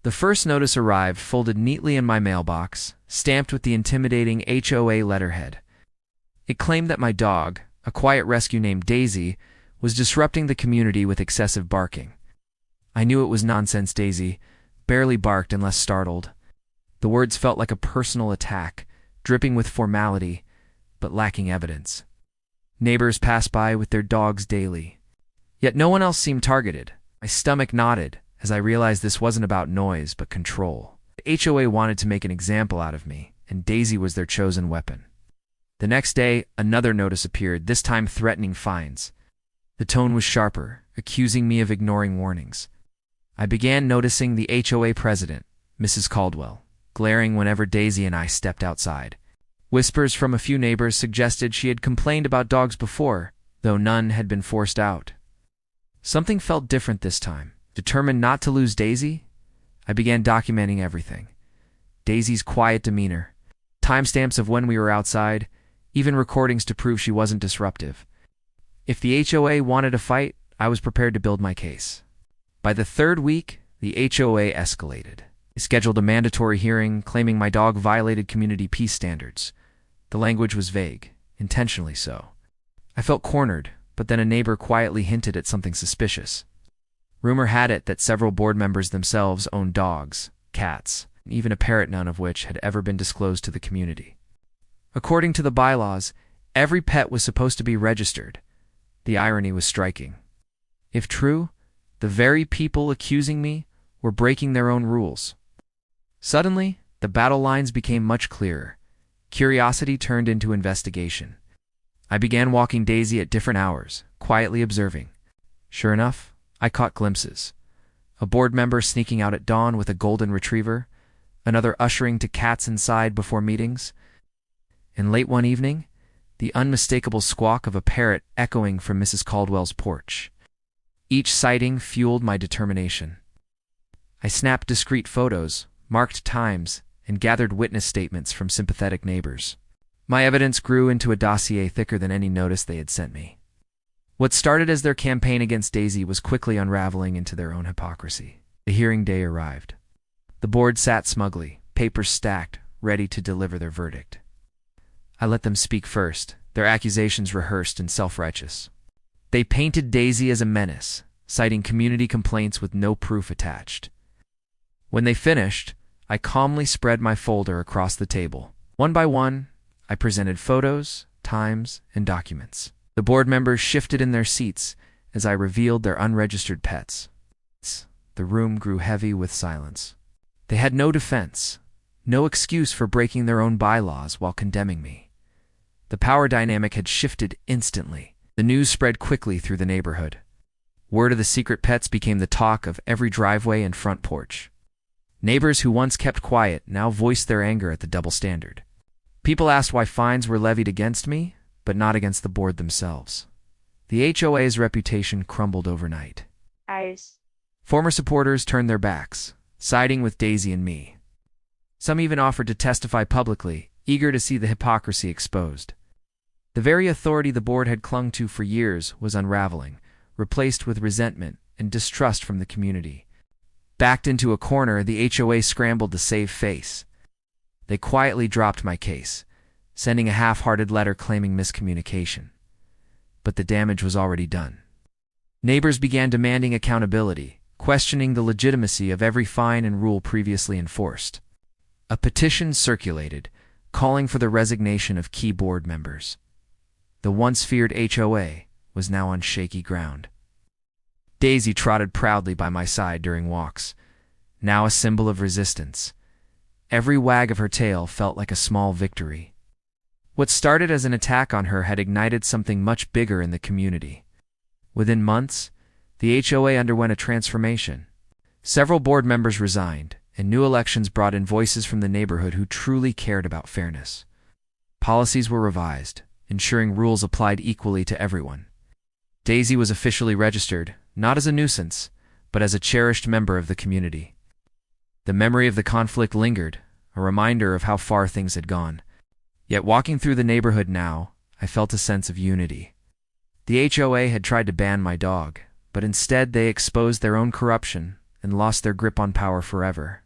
The first notice arrived folded neatly in my mailbox, stamped with the intimidating HOA letterhead. It claimed that my dog, a quiet rescue named Daisy, was disrupting the community with excessive barking. I knew it was nonsense. Daisy barely barked unless startled. The words felt like a personal attack, dripping with formality, but lacking evidence. Neighbors passed by with their dogs daily. Yet no one else seemed targeted. My stomach knotted as I realized this wasn't about noise but control. The HOA wanted to make an example out of me, and Daisy was their chosen weapon. The next day, another notice appeared, this time threatening fines. The tone was sharper, accusing me of ignoring warnings. I began noticing the HOA president, Mrs. Caldwell, glaring whenever Daisy and I stepped outside. Whispers from a few neighbors suggested she had complained about dogs before, though none had been forced out. Something felt different this time. Determined not to lose Daisy, I began documenting everything. Daisy's quiet demeanor, timestamps of when we were outside, even recordings to prove she wasn't disruptive. If the HOA wanted a fight, I was prepared to build my case. By the third week, the HOA escalated. They scheduled a mandatory hearing claiming my dog violated community peace standards. The language was vague, intentionally so. I felt cornered, but then a neighbor quietly hinted at something suspicious. Rumor had it that several board members themselves owned dogs, cats, and even a parrot, none of which had ever been disclosed to the community. According to the bylaws, every pet was supposed to be registered. The irony was striking. If true, the very people accusing me were breaking their own rules. Suddenly, the battle lines became much clearer. Curiosity turned into investigation. I began walking Daisy at different hours, quietly observing. Sure enough, I caught glimpses. A board member sneaking out at dawn with a golden retriever, another ushering to cats inside before meetings, and late one evening, the unmistakable squawk of a parrot echoing from Mrs. Caldwell's porch. Each sighting fueled my determination. I snapped discreet photos, marked times, and gathered witness statements from sympathetic neighbors. My evidence grew into a dossier thicker than any notice they had sent me. What started as their campaign against Daisy was quickly unraveling into their own hypocrisy. The hearing day arrived. The board sat smugly, papers stacked, ready to deliver their verdict. I let them speak first, their accusations rehearsed and self-righteous. They painted Daisy as a menace, citing community complaints with no proof attached. When they finished, I calmly spread my folder across the table. One by one, I presented photos, times, and documents. The board members shifted in their seats as I revealed their unregistered pets. The room grew heavy with silence. They had no defense, no excuse for breaking their own bylaws while condemning me. The power dynamic had shifted instantly. The news spread quickly through the neighborhood. Word of the secret pets became the talk of every driveway and front porch. Neighbors who once kept quiet now voiced their anger at the double standard. People asked why fines were levied against me, but not against the board themselves. The HOA's reputation crumbled overnight. Former supporters turned their backs, siding with Daisy and me. Some even offered to testify publicly, eager to see the hypocrisy exposed. The very authority the board had clung to for years was unraveling, replaced with resentment and distrust from the community. Backed into a corner, the HOA scrambled to save face. They quietly dropped my case, sending a half-hearted letter claiming miscommunication. But the damage was already done. Neighbors began demanding accountability, questioning the legitimacy of every fine and rule previously enforced. A petition circulated, calling for the resignation of key board members. The once feared HOA was now on shaky ground. Daisy trotted proudly by my side during walks, now a symbol of resistance. Every wag of her tail felt like a small victory. What started as an attack on her had ignited something much bigger in the community. Within months, the HOA underwent a transformation. Several board members resigned, and new elections brought in voices from the neighborhood who truly cared about fairness. Policies were revised, ensuring rules applied equally to everyone. Daisy was officially registered, not as a nuisance, but as a cherished member of the community. The memory of the conflict lingered, a reminder of how far things had gone. Yet walking through the neighborhood now, I felt a sense of unity. The HOA had tried to ban my dog, but instead they exposed their own corruption and lost their grip on power forever.